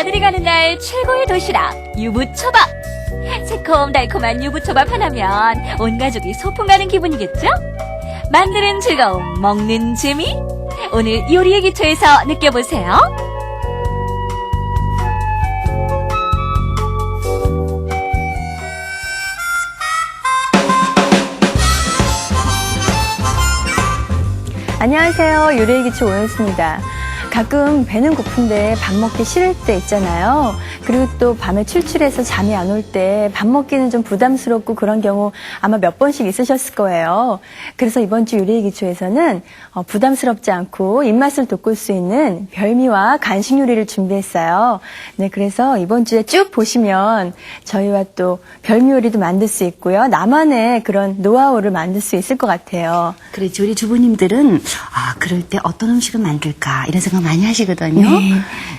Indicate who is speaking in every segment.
Speaker 1: 나들이 가는 날 최고의 도시락 유부초밥. 새콤달콤한 유부초밥 하나면 온 가족이 소풍 가는 기분이겠죠? 만드는 즐거움, 먹는 재미. 오늘 요리의 기초에서 느껴보세요.
Speaker 2: 안녕하세요. 요리의 기초 오연수입니다. 가끔 배는 고픈데 밥 먹기 싫을 때 있잖아요. 그리고 또 밤에 출출해서 잠이 안 올 때 밥 먹기는 좀 부담스럽고 그런 경우 아마 몇 번씩 있으셨을 거예요. 그래서 이번 주 요리의 기초에서는 부담스럽지 않고 입맛을 돋굴 수 있는 별미와 간식 요리를 준비했어요. 네, 그래서 이번 주에 쭉 보시면 저희와 또 별미 요리도 만들 수 있고요. 나만의 그런 노하우를 만들 수 있을 것 같아요.
Speaker 3: 그렇죠. 우리 주부님들은 그럴 때 어떤 음식을 만들까 이런 생각 많이 하시거든요.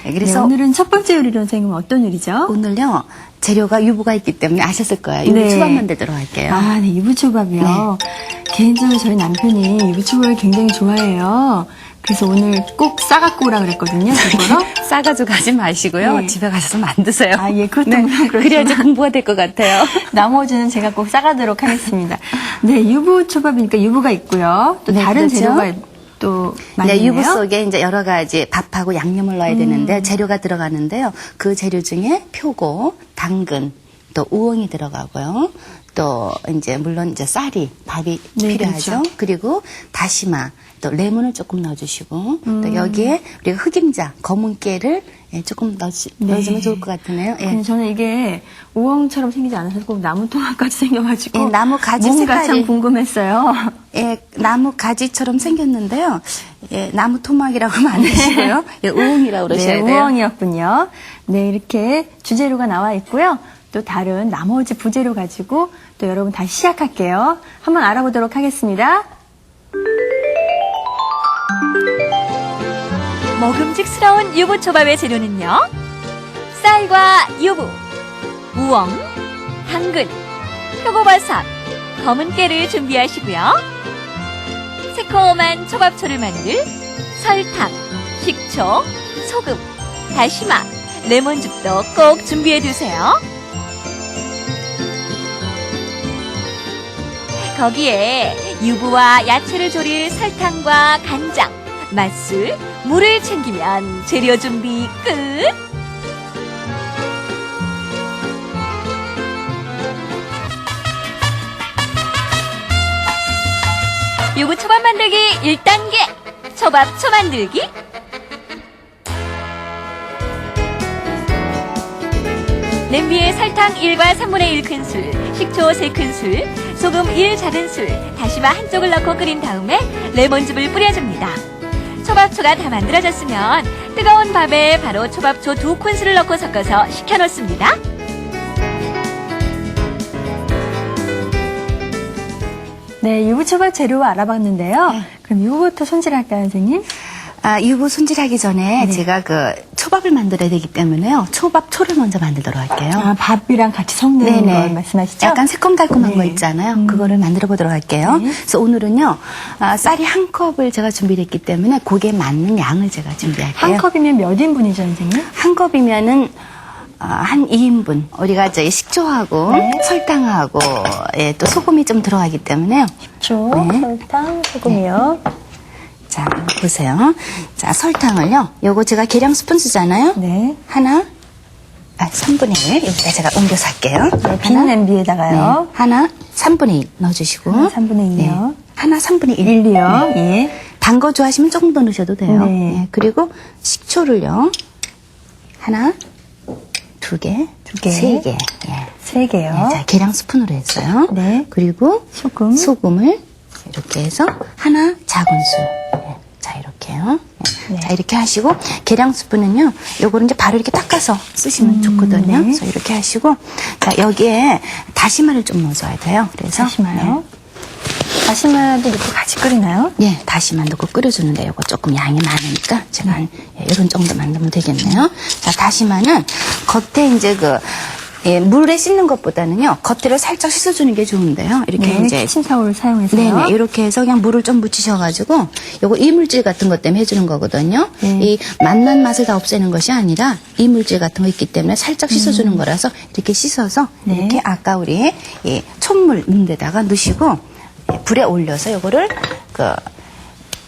Speaker 3: 그래서
Speaker 2: 네, 오늘은 첫 번째 요리로 선생님은 어떤 요리죠?
Speaker 3: 오늘요 재료가 유부가 있기 때문에 아셨을 거예요. 유부초밥 만들도록 할게요.
Speaker 2: 네, 유부초밥이요. 개인적으로 저희 남편이 유부초밥을 굉장히 좋아해요. 그래서 오늘 꼭 싸갖고 오라 그랬거든요. 그거로.
Speaker 3: 싸가지고 가지 마시고요.
Speaker 2: 네.
Speaker 3: 집에 가셔서 만드세요.
Speaker 2: 예, 그것도 물론 그렇지만
Speaker 3: 그래야지 공부가 될 것 같아요.
Speaker 2: 나머지는 제가 꼭 싸가도록 하겠습니다. 네, 유부초밥이니까 유부가 있고요. 또
Speaker 3: 네,
Speaker 2: 다른
Speaker 3: 그렇죠.
Speaker 2: 재료가 또 많이
Speaker 3: 네,
Speaker 2: 있네요.
Speaker 3: 유부 속에 이제 여러 가지 밥하고 양념을 넣어야 되는데 재료가 들어가는데요. 그 재료 중에 표고, 당근, 또 우엉이 들어가고요. 또 이제 물론 이제 쌀이 밥이
Speaker 2: 네,
Speaker 3: 필요하죠.
Speaker 2: 그렇죠.
Speaker 3: 그리고 다시마, 또 레몬을 조금 넣어주시고 또 여기에 우리가 흑임자, 검은 깨를 조금 넣어주면 좋을 것 같으네요. 예.
Speaker 2: 근데 저는 이게 우엉처럼 생기지 않아서 꼭 나무 토막같이 생겨가지고
Speaker 3: 예, 나무 가지
Speaker 2: 뭔가
Speaker 3: 색깔이-
Speaker 2: 참 궁금했어요.
Speaker 3: 예, 나무 가지처럼 생겼는데요. 예, 나무 토막이라고 하면 안 되시고요. 예, 우엉이라고 그러셔야
Speaker 2: 네,
Speaker 3: 돼요.
Speaker 2: 우엉이었군요. 네, 이렇게 주재료가 나와 있고요. 또 다른 나머지 부재료 가지고 또 여러분 다시 시작할게요. 한번 알아보도록 하겠습니다.
Speaker 1: 먹음직스러운 유부초밥의 재료는요. 쌀과 유부, 우엉, 당근, 표고버섯, 검은 깨를 준비하시고요. 새콤한 초밥초를 만들 설탕, 식초, 소금, 다시마, 레몬즙도 꼭 준비해 두세요. 거기에 유부와 야채를 졸일 설탕과 간장, 맛술, 물을 챙기면 재료 준비 끝! 유부 초밥 만들기 1단계! 초밥초 만들기! 냄비에 설탕 1과 3분의 1 큰술, 식초 3큰술, 소금 1 작은술, 다시마 한쪽을 넣고 끓인 다음에 레몬즙을 뿌려줍니다. 초밥초가 다 만들어졌으면 뜨거운 밥에 바로 초밥초 2큰술을 넣고 섞어서 식혀놓습니다.
Speaker 2: 네, 유부초밥 재료 알아봤는데요.
Speaker 3: 네.
Speaker 2: 그럼 유부부터 손질할까요, 선생님?
Speaker 3: 유부 손질하기 전에 제가 그 초밥을 만들어야 되기 때문에요. 초밥초를 먼저 만들도록 할게요.
Speaker 2: 밥이랑 같이 섞는 걸 말씀하시죠?
Speaker 3: 약간 새콤달콤한
Speaker 2: 네.
Speaker 3: 거 있잖아요. 그거를 만들어 보도록 할게요. 그래서 오늘은요, 쌀이 한 컵을 제가 준비를 했기 때문에 거기에 맞는 양을 제가 준비할게요.
Speaker 2: 한 컵이면 몇 인분이죠, 선생님?
Speaker 3: 한 컵이면은 한 2인분. 우리가 저희 식초하고 설탕하고 또 소금이 좀 들어가기 때문에요.
Speaker 2: 식초, 설탕, 소금이요.
Speaker 3: 자, 보세요. 자, 설탕을요. 요거 제가 계량 스푼 쓰잖아요.
Speaker 2: 네.
Speaker 3: 하나, 3분의 1. 여기다 제가 옮겨서 할게요.
Speaker 2: 네, 빈 냄비에다가요.
Speaker 3: 하나 3분의 1 넣어주시고.
Speaker 2: 하나 3분의 1이요.
Speaker 3: 하나 3분의 1.
Speaker 2: 1이요. 예.
Speaker 3: 단 거 좋아하시면 조금 더 넣으셔도 돼요.
Speaker 2: 네.
Speaker 3: 예, 그리고 식초를요. 하나, 2개,
Speaker 2: 두 개.
Speaker 3: 3개. 예.
Speaker 2: 3개요.
Speaker 3: 자, 계량 스푼으로 했어요.
Speaker 2: 네.
Speaker 3: 그리고
Speaker 2: 소금.
Speaker 3: 소금을 이렇게 해서 하나 작은술. 예. 자, 이렇게요. 예.
Speaker 2: 네.
Speaker 3: 자, 이렇게 하시고 계량 스푼은요. 요거를 이제 바로 이렇게 닦아서 쓰시면 좋거든요.
Speaker 2: 네.
Speaker 3: 그래서 이렇게 하시고 자, 여기에 다시마를 좀 넣어줘야 돼요. 그래서
Speaker 2: 다시마요. 다시마도 넣고 같이 끓이나요?
Speaker 3: 예, 다시마 넣고 끓여주는데 요거 조금 양이 많으니까 제가 한 이런 정도만 넣으면 되겠네요. 자, 다시마는 겉에 이제 그 예, 물에 씻는 것보다는요, 겉에를 살짝 씻어주는 게 좋은데요. 이렇게
Speaker 2: 네,
Speaker 3: 이제.
Speaker 2: 키친타올을 사용해서요.
Speaker 3: 네네, 이렇게 해서 그냥 물을 좀 묻히셔가지고, 요거 이물질 같은 것 때문에 해주는 거거든요. 이 맛난 맛을 다 없애는 것이 아니라, 이물질 같은 거 있기 때문에 살짝 씻어주는 거라서, 이렇게 씻어서,
Speaker 2: 네.
Speaker 3: 이렇게 아까 우리 이 촛물 있는 데다가 넣으시고, 불에 올려서 요거를,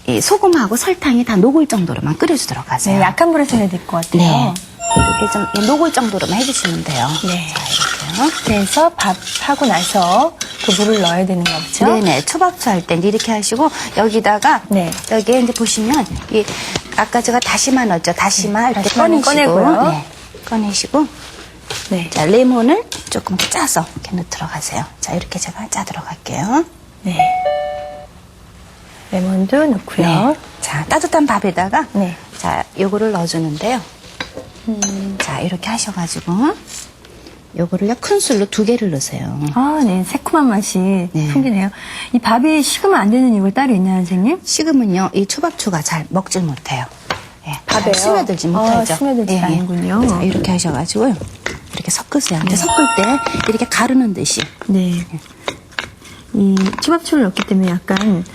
Speaker 3: 이 소금하고 설탕이 다 녹을 정도로만 끓여주도록 하세요.
Speaker 2: 네, 약한 불에서 해야 될 것 같아요.
Speaker 3: 네. 이렇게 좀 녹을 정도로만 해주시면 돼요.
Speaker 2: 네.
Speaker 3: 자, 이렇게요.
Speaker 2: 그래서 밥하고 나서 그 물을 넣어야 되는 거죠?
Speaker 3: 네네. 초밥수 할 때 이렇게 하시고, 여기다가,
Speaker 2: 네.
Speaker 3: 여기에 이제 보시면, 아까 제가 다시마 넣었죠? 다시마 이렇게
Speaker 2: 다시마는
Speaker 3: 꺼내시고,
Speaker 2: 꺼내고요.
Speaker 3: 네. 꺼내시고,
Speaker 2: 네.
Speaker 3: 자, 레몬을 조금 짜서 이렇게 넣도록 하세요. 자, 이렇게 제가 짜도록 할게요.
Speaker 2: 네. 레몬도 넣고요.
Speaker 3: 네. 자, 따뜻한 밥에다가,
Speaker 2: 네.
Speaker 3: 자, 요거를 넣어주는데요. 자, 이렇게 하셔가지고, 요거를요, 큰 술로 2개를 넣으세요.
Speaker 2: 아, 네. 새콤한 맛이
Speaker 3: 네.
Speaker 2: 풍기네요. 이 밥이 식으면 안 되는 이유가 따로 있나요, 선생님?
Speaker 3: 식으면요, 이 초밥초가 잘 먹질 못해요. 예,
Speaker 2: 밥에요?
Speaker 3: 잘 스며들지
Speaker 2: 아,
Speaker 3: 못하죠.
Speaker 2: 스며들지가 않는군요.
Speaker 3: 자, 이렇게 하셔가지고요. 이렇게 섞으세요. 근데 섞을 때 이렇게 가르는 듯이.
Speaker 2: 네. 이 초밥초를 넣기 때문에 약간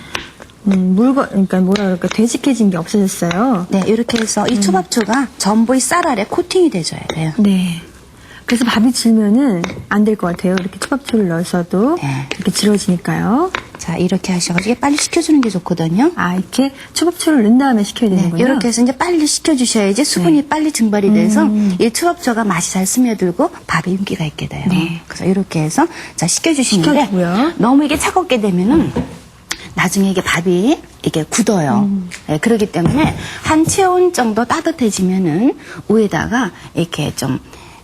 Speaker 2: 그러니까 뭐라 그럴까 되직해진 게 없어졌어요.
Speaker 3: 네, 이렇게 해서 이 초밥초가 전부의 쌀 아래 코팅이 돼줘야 돼요.
Speaker 2: 네. 그래서 밥이 질면은 안 될 것 같아요. 이렇게 초밥초를 넣어서도
Speaker 3: 네.
Speaker 2: 이렇게 질어지니까요.
Speaker 3: 자, 이렇게 하셔가지고 이게 빨리 식혀주는 게 좋거든요.
Speaker 2: 아, 이렇게 초밥초를 넣은 다음에 식혀야
Speaker 3: 네,
Speaker 2: 되는군요.
Speaker 3: 이렇게 해서 이제 빨리 식혀주셔야지 수분이 빨리 증발이 돼서 이 초밥초가 맛이 잘 스며들고 밥에 윤기가 있게 돼요.
Speaker 2: 네.
Speaker 3: 그래서 이렇게 해서 자 식혀주시는데
Speaker 2: 식혀주고요.
Speaker 3: 너무 이게 차갑게 되면은 나중에 이게 밥이 이게 굳어요. 네, 그렇기 때문에 한 체온 정도 따뜻해지면은 위에다가 이렇게 좀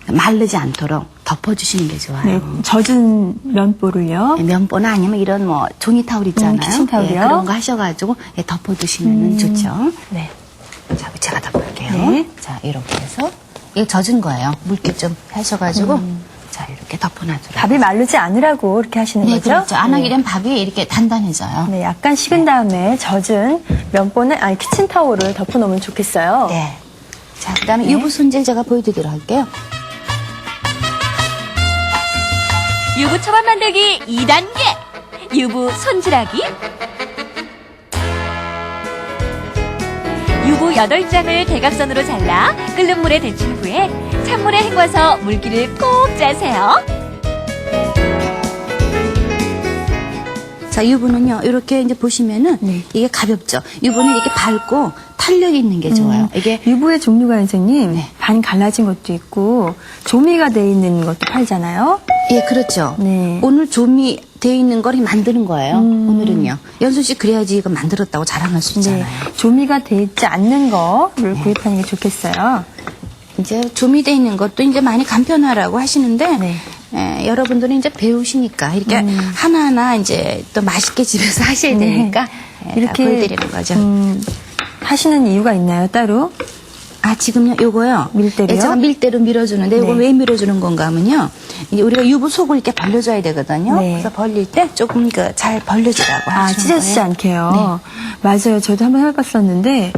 Speaker 3: 마르지 않도록 덮어주시는 게 좋아요.
Speaker 2: 네, 젖은 면보를요.
Speaker 3: 면보나 아니면 이런 뭐 종이 타올 있잖아요.
Speaker 2: 키친타올이요?
Speaker 3: 예, 그런 거 하셔가지고 예, 덮어두시면 좋죠.
Speaker 2: 네.
Speaker 3: 자, 제가 덮을게요.
Speaker 2: 네.
Speaker 3: 자, 이렇게 해서 이거 젖은 거예요. 물기 좀 하셔가지고 자, 이렇게 덮어놔줘요.
Speaker 2: 밥이 마르지 않으라고 이렇게 하시는
Speaker 3: 네,
Speaker 2: 거죠?
Speaker 3: 그렇죠. 안 하게 되면 밥이 이렇게 단단해져요.
Speaker 2: 네, 약간 식은 다음에 젖은 면보는 아니 키친타올을 덮어놓으면 좋겠어요.
Speaker 3: 네. 자, 그다음에 유부 손질 제가 보여드리도록 할게요.
Speaker 1: 유부 초밥 만들기 2단계. 유부 손질하기. 유부 8장을 대각선으로 잘라 끓는 물에 데친 후에 찬물에 헹궈서 물기를 꼭 짜세요.
Speaker 3: 자, 유부는요, 이렇게 이제 보시면은
Speaker 2: 네.
Speaker 3: 이게 가볍죠. 유부는 이렇게 밝고 탄력 있는 게 좋아요. 이게
Speaker 2: 유부의 종류가 선생님
Speaker 3: 네.
Speaker 2: 반 갈라진 것도 있고 조미가 돼 있는 것도 팔잖아요.
Speaker 3: 예, 그렇죠.
Speaker 2: 네.
Speaker 3: 오늘 조미 돼 있는 걸 만드는 거예요. 오늘은요. 연수 씨 그래야지 이거 만들었다고 자랑할 수
Speaker 2: 네,
Speaker 3: 있잖아요.
Speaker 2: 조미가 돼 있지 않는 거를 구입하는 게 좋겠어요.
Speaker 3: 이제 조미돼 있는 것도 이제 많이 간편하라고 하시는데
Speaker 2: 네.
Speaker 3: 예, 여러분들은 이제 배우시니까 이렇게 하나하나 이제 또 맛있게 집에서 하셔야 되니까 예, 다
Speaker 2: 이렇게
Speaker 3: 보여드리는 거죠.
Speaker 2: 하시는 이유가 있나요, 따로?
Speaker 3: 아, 지금요, 요거요.
Speaker 2: 밀대로요?
Speaker 3: 예, 제가 밀대로 밀어주는데, 요거
Speaker 2: 네.
Speaker 3: 왜 밀어주는 건가 하면요. 이제 우리가 유부 속을 이렇게 벌려줘야 되거든요.
Speaker 2: 네.
Speaker 3: 그래서 벌릴 때 조금 잘 벌려지라고
Speaker 2: 아,
Speaker 3: 하시는
Speaker 2: 찢어지지
Speaker 3: 거예요.
Speaker 2: 않게요. 맞아요. 저도 한번 해봤었는데,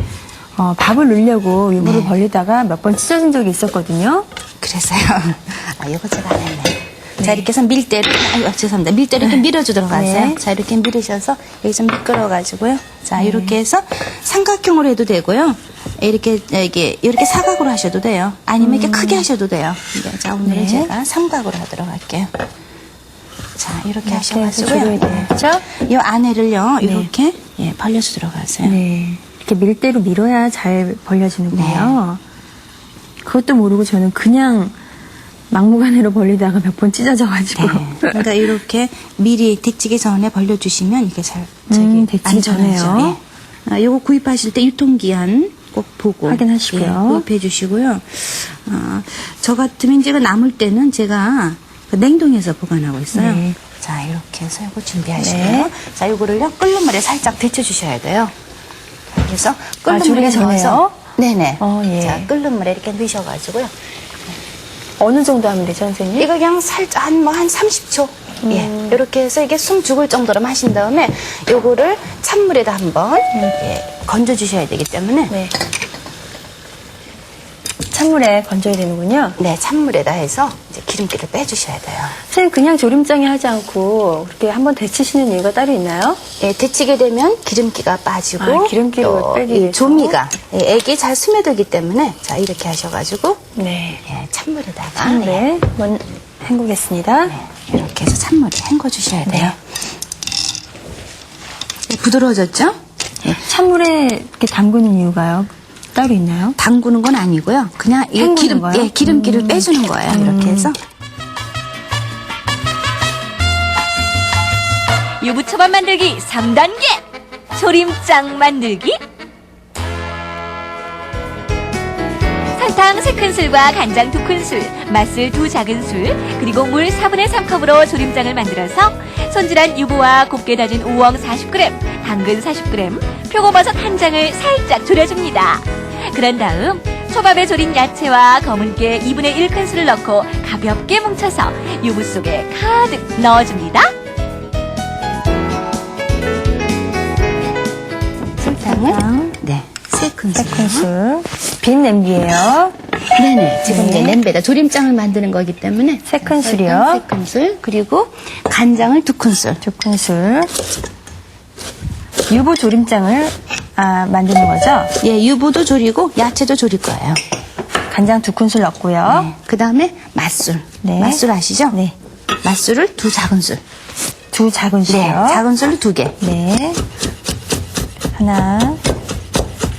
Speaker 2: 밥을 넣으려고 유부를 벌리다가 몇 번 찢어진 적이 있었거든요.
Speaker 3: 그래서요. 아, 요거 제가 안 했네. 자, 이렇게 해서 밀대로, 아유, 죄송합니다. 밀대로 이렇게 밀어주도록 하세요.
Speaker 2: 네.
Speaker 3: 자, 이렇게 밀으셔서 여기 좀 미끄러워가지고요. 자, 이렇게 해서 삼각형으로 해도 되고요. 이렇게 사각으로 하셔도 돼요. 아니면 이렇게 크게 하셔도 돼요. 네, 자, 오늘은
Speaker 2: 네.
Speaker 3: 제가 삼각으로 하도록 할게요. 자, 이렇게
Speaker 2: 해서
Speaker 3: 하셔가지고요.
Speaker 2: 줄여야 되겠죠?
Speaker 3: 이 안에를요, 이렇게 벌려주도록 하세요.
Speaker 2: 네. 이렇게 밀대로 밀어야 잘 벌려지는군요. 그것도 모르고 저는 그냥 막무가내로 벌리다가 몇 번 찢어져가지고.
Speaker 3: 네. 그러니까 이렇게 미리 데치기 전에 벌려주시면 이게 잘
Speaker 2: 데치기
Speaker 3: 안전하죠.
Speaker 2: 전에요?
Speaker 3: 예. 아, 요거 구입하실 때 유통기한 꼭 보고
Speaker 2: 확인하시고요.
Speaker 3: 예, 구입해 주시고요. 저 같으면 제가 남을 때는 제가 그 냉동해서 보관하고 있어요.
Speaker 2: 네.
Speaker 3: 자, 이렇게 해서 요거 준비하시고요.
Speaker 2: 네.
Speaker 3: 자, 요거를요 끓는 물에 살짝 데쳐 주셔야 돼요. 그래서 끓는
Speaker 2: 조리기
Speaker 3: 물에
Speaker 2: 전에요?
Speaker 3: 넣어서 네네.
Speaker 2: 예.
Speaker 3: 자, 끓는 물에 이렇게 넣으셔가지고요.
Speaker 2: 어느 정도 하면 되죠, 선생님?
Speaker 3: 이거 그냥 살짝 한 30초. 예. 이렇게 해서 이게 숨 죽을 정도로 하신 다음에 요거를 찬물에다 한번 건져 주셔야 되기 때문에
Speaker 2: 네. 찬물에 건져야 되는군요.
Speaker 3: 네, 찬물에다 해서 이제 기름기를 빼주셔야 돼요.
Speaker 2: 선생님, 그냥 조림장에 하지 않고 그렇게 한번 데치시는 이유가 따로 있나요?
Speaker 3: 예, 데치게 되면 기름기가 빠지고
Speaker 2: 아, 기름기를
Speaker 3: 또
Speaker 2: 빼기
Speaker 3: 이
Speaker 2: 위해서?
Speaker 3: 조미가 예, 액이 잘 스며들기 때문에 자 이렇게 하셔가지고
Speaker 2: 네.
Speaker 3: 예, 찬물에다가
Speaker 2: 찬물에 한번 헹구겠습니다.
Speaker 3: 네, 이렇게 해서 찬물에 헹궈주셔야 돼요. 예, 부드러워졌죠? 예,
Speaker 2: 찬물에 이렇게 담그는 이유가요? 따로 있나요?
Speaker 3: 담그는 건 아니고요. 그냥 이
Speaker 2: 헹구는 거요?
Speaker 3: 예, 기름기를 빼주는 거예요. 이렇게 해서
Speaker 1: 유부초밥 만들기 3단계 조림장 만들기. 설탕 3큰술과 간장 2큰술, 맛술 2작은술, 그리고 물 4분의 3컵으로 조림장을 만들어서 손질한 유부와 곱게 다진 우엉 40g, 당근 40g, 표고버섯 1장을 살짝 졸여줍니다. 그런 다음 초밥에 졸인 야채와 검은깨 2분의 1큰술을 넣고 가볍게 뭉쳐서 유부 속에 가득 넣어줍니다.
Speaker 3: 설탕을 네, 3큰술.
Speaker 2: 3큰술. 빈 냄비예요.
Speaker 3: 네네. 지금
Speaker 2: 네.
Speaker 3: 이제 냄비에다 조림장을 만드는 거기 때문에
Speaker 2: 3큰술이요.
Speaker 3: 3큰술 그리고 간장을 2큰술.
Speaker 2: 2큰술. 유부 조림장을 만드는 거죠?
Speaker 3: 예, 유부도 졸이고 야채도 졸일 거예요.
Speaker 2: 간장 2큰술 넣고요.
Speaker 3: 네. 그 다음에 맛술.
Speaker 2: 네.
Speaker 3: 맛술 아시죠?
Speaker 2: 네.
Speaker 3: 맛술을 2작은술.
Speaker 2: 2작은술이요.
Speaker 3: 네. 작은술로 2개.
Speaker 2: 네. 하나,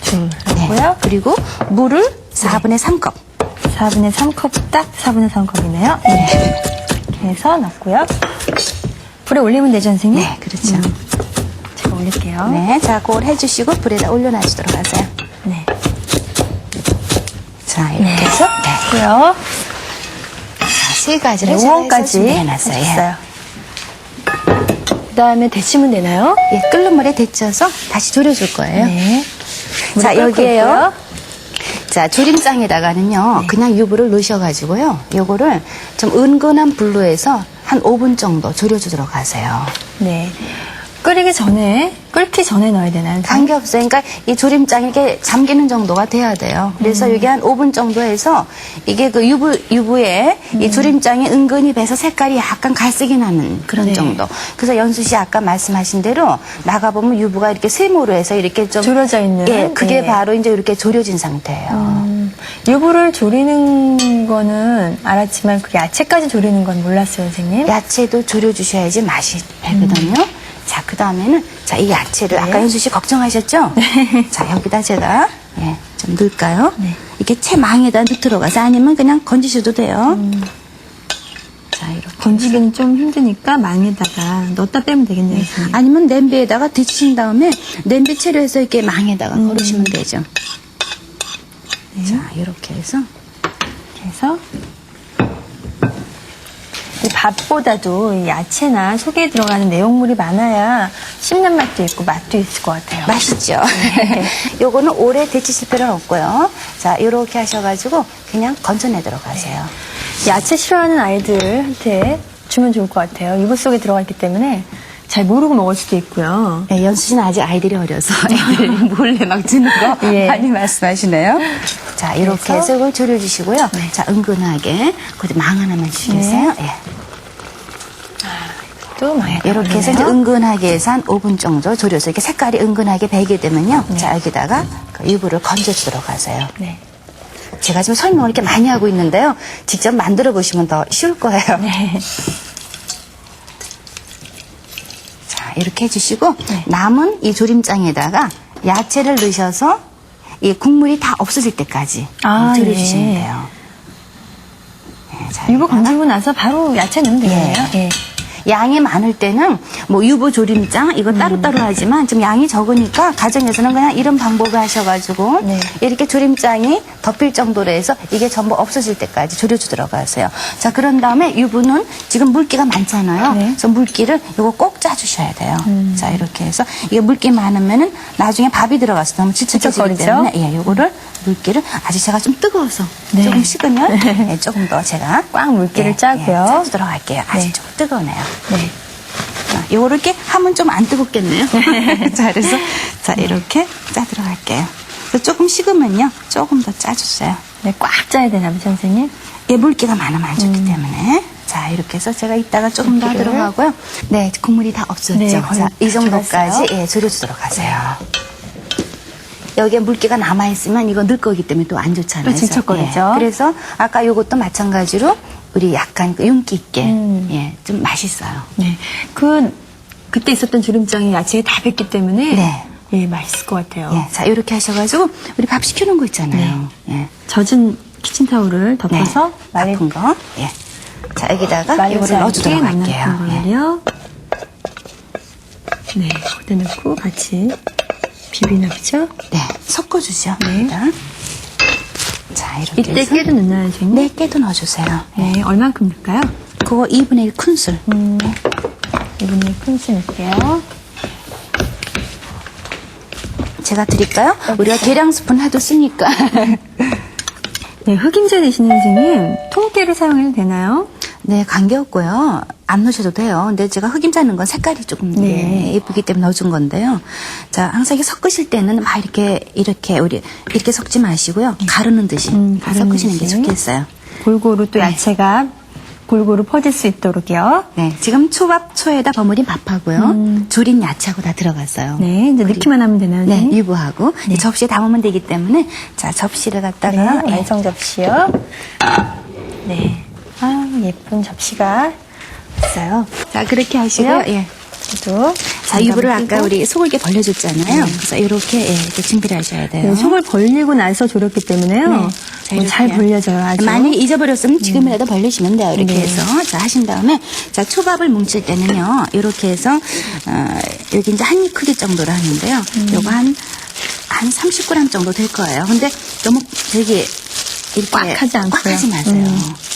Speaker 2: 둘 넣고요.
Speaker 3: 네. 그리고 물을 4분의 3컵.
Speaker 2: 4분의 3컵, 딱 4분의 3컵이네요. 네. 이렇게 해서 넣고요. 불에 올리면 되죠, 선생님?
Speaker 3: 네, 그렇죠.
Speaker 2: 제가 올릴게요.
Speaker 3: 네. 자, 그걸 해주시고 불에다 올려놔주도록 하세요.
Speaker 2: 네.
Speaker 3: 자, 이렇게 해서 네.
Speaker 2: 했고요.
Speaker 3: 자, 3가지를
Speaker 2: 네,
Speaker 3: 제가
Speaker 2: 우엉까지
Speaker 3: 해서 준비해놨어요. 예.
Speaker 2: 해줬어요. 그 다음에 데치면 되나요?
Speaker 3: 예, 끓는 물에 데쳐서 다시 졸여줄 거예요.
Speaker 2: 네.
Speaker 3: 자,
Speaker 2: 물이 끓고
Speaker 3: 여기에요.
Speaker 2: 있고요.
Speaker 3: 자, 조림장에다가는요, 그냥 유부를 넣으셔가지고요, 요거를 좀 은근한 불로 해서 한 5분 정도 졸여주도록 하세요.
Speaker 2: 네. 끓기 전에 넣어야 되나요?
Speaker 3: 관계없어요. 그러니까 이 조림장이 이렇게 잠기는 정도가 돼야 돼요. 그래서 이게 한 5분 정도 해서 이게 그 유부에 이 조림장이 은근히 배서 색깔이 약간 갈색이 나는 그런
Speaker 2: 네.
Speaker 3: 정도. 그래서 연수 씨 아까 말씀하신 대로 나가보면 유부가 이렇게 세모로 해서 이렇게 좀
Speaker 2: 졸여져 있는.
Speaker 3: 예, 그게
Speaker 2: 네.
Speaker 3: 바로 이제 이렇게 졸여진 상태예요.
Speaker 2: 유부를 조리는 거는 알았지만 그 야채까지 조리는 건 몰랐어요, 선생님.
Speaker 3: 야채도 졸여주셔야지 맛이 배거든요. 자, 그 다음에는 자, 이 야채를 아까 현수 씨 걱정하셨죠? 자, 여기다 제가 예, 좀 넣을까요?
Speaker 2: 네.
Speaker 3: 이렇게 채 망에다 넣도록 하세요. 아니면 그냥 건지셔도 돼요. 자, 이렇게.
Speaker 2: 건지기는 좀 힘드니까 망에다가 넣었다 빼면 되겠네요, 선생님.
Speaker 3: 아니면 냄비에다가 데치신 다음에 냄비 채로 해서 이렇게 망에다가 걸으시면 되죠. 자, 이렇게 해서
Speaker 2: 그래서 이 밥보다도 이 야채나 속에 들어가는 내용물이 많아야 씹는 맛도 있고 맛도 있을 것 같아요.
Speaker 3: 맛있죠? 요거는 오래 데치실 필요는 없고요. 자, 이렇게 하셔가지고 그냥 건져내도록 하세요.
Speaker 2: 야채 싫어하는 아이들한테 주면 좋을 것 같아요. 유부 속에 들어가 있기 때문에 잘 모르고 먹을 수도 있고요.
Speaker 3: 네, 연수 씨는 아직 아이들이 어려서 애들 몰래 막 주는 거
Speaker 2: 예.
Speaker 3: 많이 말씀하시네요. 자, 이렇게
Speaker 2: 그래서?
Speaker 3: 해서 이걸 졸여주시고요.
Speaker 2: 네.
Speaker 3: 자, 은근하게 거기 망 하나만 주시겠어요? 예.
Speaker 2: 또 많이
Speaker 3: 이렇게 해서 이제 은근하게 해서 한 5분 정도 졸여서 이렇게 색깔이 은근하게 배게 되면요. 자, 여기다가 그 유부를 건져주도록 하세요.
Speaker 2: 네.
Speaker 3: 제가 지금 설명을 이렇게 많이 하고 있는데요. 직접 만들어 보시면 더 쉬울 거예요.
Speaker 2: 네.
Speaker 3: 자, 이렇게 해주시고 남은 이 조림장에다가 야채를 넣으셔서 이 국물이 다 없어질 때까지 졸여주시면
Speaker 2: 예.
Speaker 3: 돼요. 네, 자,
Speaker 2: 유부
Speaker 3: 여기다가
Speaker 2: 건지고 나서 바로 야채 넣으면 되겠네요. 예.
Speaker 3: 양이 많을 때는 뭐 유부 조림장 이거 따로따로 하지만 좀 양이 적으니까 가정에서는 그냥 이런 방법을 하셔가지고
Speaker 2: 네.
Speaker 3: 이렇게 조림장이 덮일 정도로 해서 이게 전부 없어질 때까지 졸여주도록 하세요. 자, 그런 다음에 유부는 지금 물기가 많잖아요.
Speaker 2: 네.
Speaker 3: 그래서 물기를 이거 꼭 짜주셔야 돼요. 자, 이렇게 해서 이게 물기 많으면은 나중에 밥이 들어가서 너무 질척해지기
Speaker 2: 질척거리죠?
Speaker 3: 때문에 예, 요거를 물기를 아직 제가 좀 뜨거워서
Speaker 2: 네.
Speaker 3: 조금 식으면 예, 조금 더 제가
Speaker 2: 꽉 물기를 짜고요.
Speaker 3: 짜주도록 할게요. 아직
Speaker 2: 네.
Speaker 3: 조금 뜨거우네요.
Speaker 2: 네.
Speaker 3: 자, 요렇게 하면 좀 안 뜨겁겠네요. 자, 그래서 자, 이렇게 짜도록 할게요. 그래서 조금 식으면요, 조금 더 짜주세요.
Speaker 2: 네, 꽉 짜야 되나 봐요, 선생님?
Speaker 3: 예, 물기가 많으면 안 좋기 때문에. 자, 이렇게 해서 제가 이따가 조금 더
Speaker 2: 물기를.
Speaker 3: 하도록 하고요. 네, 국물이 다 없었죠.
Speaker 2: 네, 거의
Speaker 3: 자, 이 정도까지
Speaker 2: 들어갔어요.
Speaker 3: 예, 졸여주도록 하세요. 여기에 물기가 남아있으면 이거 넣을 거기 때문에 또 안 좋잖아요.
Speaker 2: 또 질척거리죠.
Speaker 3: 예, 그래서 아까 요것도 마찬가지로 우리 약간 그 윤기 있게 예, 좀 맛있어요.
Speaker 2: 네. 그때 있었던 주름장이 야채에 다 뱄기 때문에.
Speaker 3: 네.
Speaker 2: 예, 맛있을 것 같아요.
Speaker 3: 예, 자, 이렇게 하셔가지고 우리 밥 시켜놓은 거 있잖아요. 예.
Speaker 2: 젖은 키친타올을 덮어서
Speaker 3: 네, 아픈 거. 예. 자, 여기다가
Speaker 2: 말리지
Speaker 3: 이거를 넣어주도록
Speaker 2: 않게
Speaker 3: 할게요.
Speaker 2: 말랐던
Speaker 3: 예.
Speaker 2: 거를요. 네, 거기다 넣고 같이 비비나 보죠?
Speaker 3: 네, 섞어주죠.
Speaker 2: 네.
Speaker 3: 일단. 자, 이렇게
Speaker 2: 이때
Speaker 3: 해서.
Speaker 2: 깨도 넣나요, 선생님?
Speaker 3: 네, 깨도 넣어주세요.
Speaker 2: 네, 얼만큼 넣을까요?
Speaker 3: 그거 2분의 1 큰술.
Speaker 2: 이분의 큰술 넣을게요.
Speaker 3: 제가 드릴까요? 우리가 계량 스푼 하도 쓰니까.
Speaker 2: 네, 흑임자 대신에 선생님, 통깨를 사용해도 되나요?
Speaker 3: 네, 관계없고요. 안 넣으셔도 돼요. 근데 제가 흑임자 넣은 건 색깔이 조금
Speaker 2: 네.
Speaker 3: 예, 예쁘기 때문에 넣어준 건데요. 자, 항상 이렇게 섞으실 때는 막 이렇게 섞지 마시고요. 가르는 듯이
Speaker 2: 가르는
Speaker 3: 섞으시는 게
Speaker 2: 듯이.
Speaker 3: 좋겠어요.
Speaker 2: 골고루 또 야채가 골고루 퍼질 수 있도록요.
Speaker 3: 네, 지금 초에다 버무린 밥하고요. 졸인 야채하고 다 들어갔어요.
Speaker 2: 네, 이제 넣기만 하면 되나요,
Speaker 3: 네,
Speaker 2: 선생님?
Speaker 3: 유부하고 이 접시에 담으면 되기 때문에 자, 접시를 갖다가
Speaker 2: 네,
Speaker 3: 예,
Speaker 2: 완성 접시요. 네. 아, 예쁜 접시가 있어요.
Speaker 3: 자, 그렇게 하시고요.
Speaker 2: 그래요?
Speaker 3: 예.
Speaker 2: 또
Speaker 3: 자, 유부를 아까
Speaker 2: 끼고.
Speaker 3: 우리 속을 이렇게 벌려줬잖아요. 그래서 이렇게 예, 이렇게 준비를 하셔야 돼요.
Speaker 2: 네, 속을 벌리고 나서 졸였기 때문에요.
Speaker 3: 네. 자, 이렇게요.
Speaker 2: 잘 벌려져요, 아주.
Speaker 3: 만약에 잊어버렸으면 지금이라도 벌리시면 돼요. 이렇게
Speaker 2: 네.
Speaker 3: 해서. 자, 하신 다음에, 자, 초밥을 뭉칠 때는요, 이렇게 해서, 여기 이제 한 입 크기 정도로 하는데요. 요거 한 30g 정도 될 거예요. 근데 너무 되게, 이렇게
Speaker 2: 꽉 하지 않고요.
Speaker 3: 꽉 하지 마세요.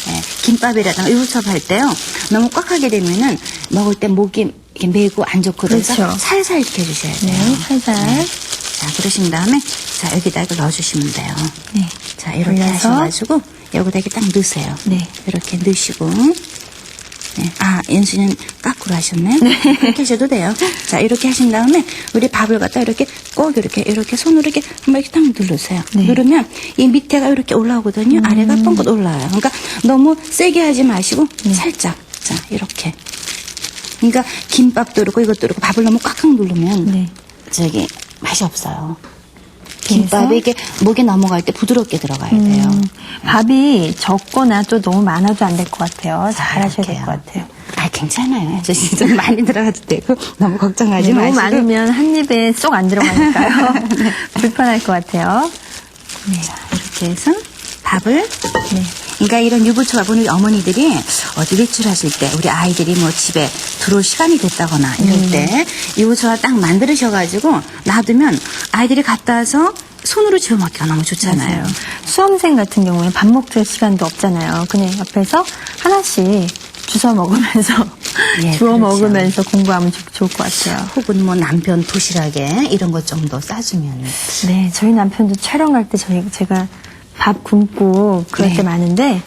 Speaker 3: 예, 김밥이라든가 유부초밥 할 때요, 너무 꽉 하게 되면은 먹을 때 목이 이렇게 메고 안 좋고 그래서
Speaker 2: 그렇죠.
Speaker 3: 살살 이렇게 해주셔야 돼요.
Speaker 2: 네, 살살.
Speaker 3: 자, 그러신 다음에, 자, 여기다 이걸 넣어주시면 돼요.
Speaker 2: 네.
Speaker 3: 자, 이렇게
Speaker 2: 올려서.
Speaker 3: 하셔가지고, 여기다 이렇게 딱 넣으세요.
Speaker 2: 네.
Speaker 3: 이렇게 넣으시고. 네. 아, 연수는 까꾸로 하셨네? 이렇게 하셔도 돼요. 자, 이렇게 하신 다음에, 우리 밥을 갖다 이렇게 꼭 이렇게 손으로 이렇게 한번 이렇게 딱 누르세요.
Speaker 2: 네.
Speaker 3: 누르면 이 밑에가 이렇게 올라오거든요. 아래가 뻥긋 올라와요. 그러니까 너무 세게 하지 마시고, 살짝. 자, 이렇게. 그러니까 김밥도 그렇고 이것도 그렇고 밥을 너무 꽉꽉 누르면,
Speaker 2: 네.
Speaker 3: 저기, 맛이 없어요. 김밥이 이게 목에 넘어갈 때 부드럽게 들어가야 돼요.
Speaker 2: 밥이 적거나 또 너무 많아도 안 될 것 같아요. 잘 하셔야 될
Speaker 3: 이렇게요.
Speaker 2: 것 같아요.
Speaker 3: 아, 괜찮아요. 저 진짜 많이 들어가도 되고 너무 걱정하지
Speaker 2: 네,
Speaker 3: 마시고.
Speaker 2: 너무 많으면 한 입에 쏙 안 들어가니까요. 불편할 것 같아요.
Speaker 3: 자, 이렇게 해서 밥을.
Speaker 2: 네.
Speaker 3: 그러니까 이런 유부초밥은 우리 어머니들이 어디 외출하실 때 우리 아이들이 뭐 집에 들어올 시간이 됐다거나 이럴 때 유부초밥 딱 만드셔가지고 놔두면 아이들이 갔다 와서 손으로 집어 먹기가 너무 좋잖아요.
Speaker 2: 맞아요. 수험생 같은 경우에 밥 먹을 시간도 없잖아요. 그냥 옆에서 하나씩 주워 먹으면서
Speaker 3: 예,
Speaker 2: 주워
Speaker 3: 그렇죠.
Speaker 2: 먹으면서 공부하면 좋을 것 같아요.
Speaker 3: 혹은 뭐 남편 도시락에 이런 것 좀 더 싸주면.
Speaker 2: 네, 저희 남편도 촬영 갈 때 제가 밥 굶고 그럴
Speaker 3: 네.
Speaker 2: 때 많은데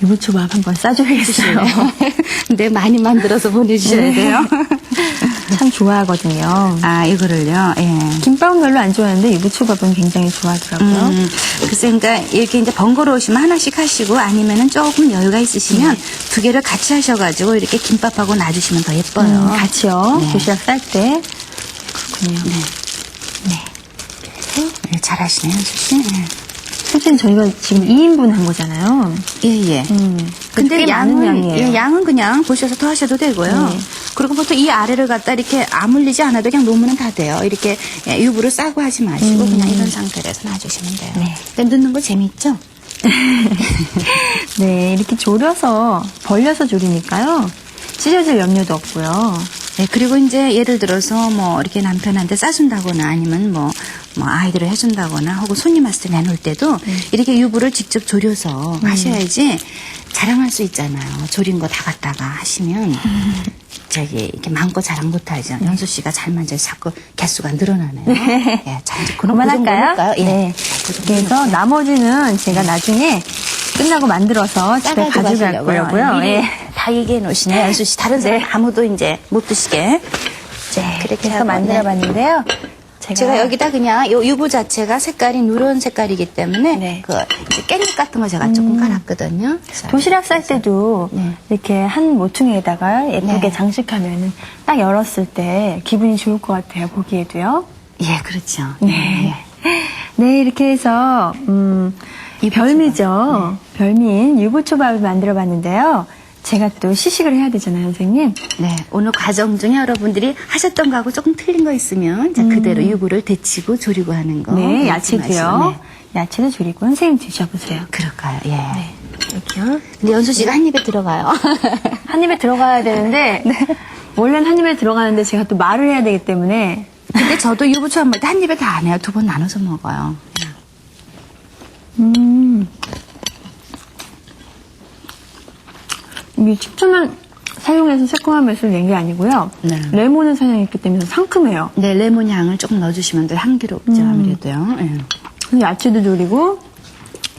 Speaker 2: 유부초밥 한번 싸줘야겠어요.
Speaker 3: 근데 많이 만들어서 보내주셔야 돼요.
Speaker 2: 참 좋아하거든요.
Speaker 3: 아, 이거를요. 예.
Speaker 2: 김밥은 별로 안 좋아하는데 유부초밥은 굉장히 좋아하더라고요.
Speaker 3: 글쎄, 그러니까 이렇게 이제 번거로우시면 하나씩 하시고 아니면은 조금 여유가 있으시면 두 개를 같이 하셔가지고 이렇게 김밥하고 놔주시면 더 예뻐요.
Speaker 2: 같이요.
Speaker 3: 네.
Speaker 2: 도시락 쌀 때. 그렇군요.
Speaker 3: 네, 잘하시네요, 현수 씨. 네.
Speaker 2: 사실 저희가 지금 2인분 한 거잖아요.
Speaker 3: 예, 예.
Speaker 2: 근데
Speaker 3: 근데
Speaker 2: 많은
Speaker 3: 양은,
Speaker 2: 양이에요.
Speaker 3: 예, 양은 그냥 보셔서 더 하셔도 되고요.
Speaker 2: 네.
Speaker 3: 그리고 보통 이 아래를 갖다 이렇게 아물리지 않아도 그냥 놓으면 다 돼요. 이렇게 예, 유부를 싸고 하지 마시고 그냥 이런 상태로 해서 놔주시면 돼요.
Speaker 2: 네.
Speaker 3: 근데 넣는 거 재밌죠?
Speaker 2: 네, 이렇게 졸여서 벌려서 졸이니까요. 찢어질 염려도 없고요.
Speaker 3: 네, 그리고 이제 예를 들어서 뭐 이렇게 남편한테 싸준다거나 아니면 뭐 아이들을 해준다거나 혹은 손님 왔을 때 내놓을 때도 이렇게 유부를 직접 졸여서 하셔야지 자랑할 수 있잖아요. 졸인 거 다 갖다가 하시면 저기 이렇게 마음껏 자랑 못하죠. 연수 씨가 잘 만져서 자꾸 개수가 늘어나네요. 예, 자 이제
Speaker 2: 그만할까요?
Speaker 3: 예.
Speaker 2: 네. 그래서 나머지는 제가 나중에 끝나고 만들어서 집에 가져갈 거고요.
Speaker 3: 미리
Speaker 2: 예.
Speaker 3: 다 얘기해 놓으시네요. 연수 씨 다른 사람 아무도 이제 못 드시게.
Speaker 2: 네, 그렇게 해서
Speaker 3: 하고,
Speaker 2: 만들어 봤는데요.
Speaker 3: 제가 여기다 그냥 요 유부 자체가 색깔이 누런 색깔이기 때문에
Speaker 2: 네.
Speaker 3: 그 이제 깻잎 같은 거 제가 조금 깔았거든요. 자,
Speaker 2: 도시락 쌀 때도
Speaker 3: 네.
Speaker 2: 이렇게 한 모퉁이에다가 예쁘게
Speaker 3: 네.
Speaker 2: 장식하면은 딱 열었을 때 기분이 좋을 것 같아요. 보기에도요.
Speaker 3: 예, 그렇죠.
Speaker 2: 네. 네, 이렇게 해서 이 별미죠. 별미인 유부초밥을 만들어 봤는데요. 제가 또 시식을 해야 되잖아요, 선생님.
Speaker 3: 네, 오늘 과정 중에 여러분들이 하셨던 거하고 조금 틀린 거 있으면 자, 그대로 유부를 데치고 조리고 하는 거.
Speaker 2: 네,
Speaker 3: 말씀하시고,
Speaker 2: 야채도요.
Speaker 3: 네.
Speaker 2: 야채도 줄이고 선생님 드셔보세요.
Speaker 3: 그럴까요? 예.
Speaker 2: 이렇게요.
Speaker 3: 근데 연수 씨가 한 입에 들어가요.
Speaker 2: 한 입에 들어가야 되는데 원래는 한 입에 들어가는데 제가 또 말을 해야 되기 때문에
Speaker 3: 근데 저도 유부초밥 먹을 때 한 입에 다 안 해요. 2번 나눠서 먹어요.
Speaker 2: 이게 식초만 사용해서 새콤한 맛을 낸 게 아니고요.
Speaker 3: 네.
Speaker 2: 레몬을 사용했기 때문에 상큼해요.
Speaker 3: 네, 레몬 향을 조금 넣어주시면 더 향기롭죠, 아무래도요. 예.
Speaker 2: 그래서 야채도 졸이고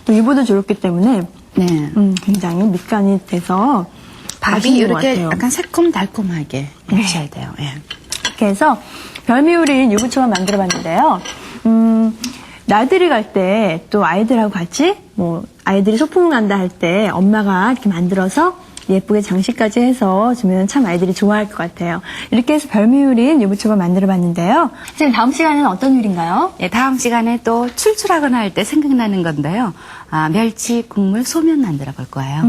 Speaker 2: 또 유부도 졸였기 때문에
Speaker 3: 네.
Speaker 2: 굉장히 밑간이 돼서
Speaker 3: 밥이
Speaker 2: 맛있는 것
Speaker 3: 이렇게
Speaker 2: 같아요.
Speaker 3: 약간 새콤달콤하게 드셔야 돼요. 예.
Speaker 2: 이렇게 해서 별미요리인 유부초밥 만들어봤는데요. 나들이 갈 때 또 아이들하고 같이 뭐 아이들이 소풍 간다 할 때 엄마가 이렇게 만들어서 예쁘게 장식까지 해서 주면 참 아이들이 좋아할 것 같아요. 이렇게 해서 별미요리인 유부초밥 만들어봤는데요. 선생님 다음 시간에는 어떤 요리인가요?
Speaker 3: 네, 다음 시간에 또 출출하거나 할 때 생각나는 건데요. 아, 멸치 국물 소면 만들어 볼 거예요.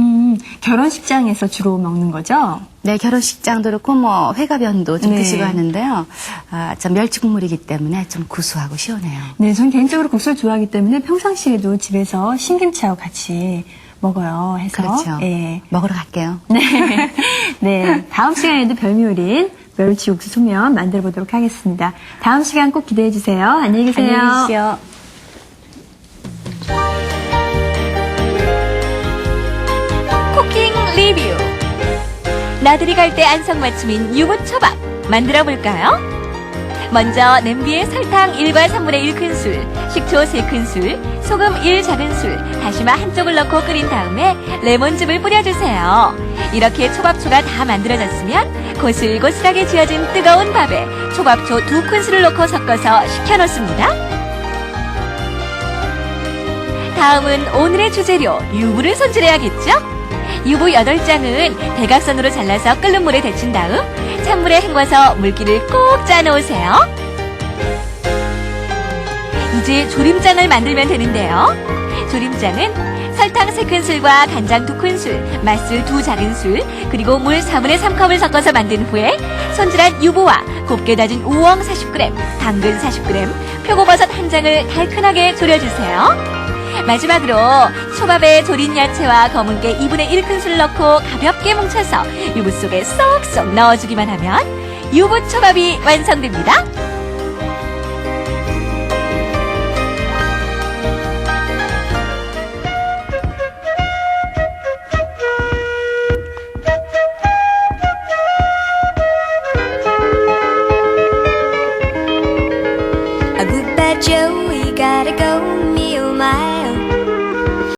Speaker 2: 결혼식장에서 주로 먹는 거죠?
Speaker 3: 네, 결혼식장도 그렇고 뭐 회가변도 좀
Speaker 2: 네.
Speaker 3: 드시고 하는데요. 아, 저 멸치 국물이기 때문에 좀 구수하고 시원해요.
Speaker 2: 네, 전 개인적으로 국수를 좋아하기 때문에 평상시에도 집에서 신김치하고 같이 먹어요. 해서.
Speaker 3: 그렇죠.
Speaker 2: 예.
Speaker 3: 먹으러 갈게요.
Speaker 2: 네. 네. 다음 시간에도 별미요리인 멸치 육수 소면 만들어 보도록 하겠습니다. 다음 시간 꼭 기대해 주세요. 안녕히 계세요.
Speaker 3: 안녕히 계십시오.
Speaker 1: 쿠킹 리뷰. 나들이 갈 때 안성맞춤인 유부초밥 만들어 볼까요? 먼저 냄비에 설탕 1과 3분의 1큰술, 식초 3큰술, 소금 1작은술, 다시마 1쪽을 넣고 끓인 다음에 레몬즙을 뿌려주세요. 이렇게 초밥초가 다 만들어졌으면 고슬고슬하게 지어진 뜨거운 밥에 초밥초 2큰술을 넣고 섞어서 식혀놓습니다. 다음은 오늘의 주재료 유부를 손질해야겠죠? 유부 8장은 대각선으로 잘라서 끓는 물에 데친 다음 찬물에 헹궈서 물기를 꼭 짜놓으세요. 이제 조림장을 만들면 되는데요. 조림장은 설탕 3큰술과 간장 2큰술, 맛술 2작은술, 그리고 물 4분의 3컵을 섞어서 만든 후에 손질한 유부와 곱게 다진 우엉 40g, 당근 40g, 표고버섯 1장을 달큰하게 졸여주세요. 마지막으로 초밥에 졸인 야채와 검은깨 2분의 1큰술을 넣고 가볍게 뭉쳐서 유부 속에 쏙쏙 넣어주기만 하면 유부초밥이 완성됩니다.
Speaker 4: A good bad Joe, we gotta go, me oh my.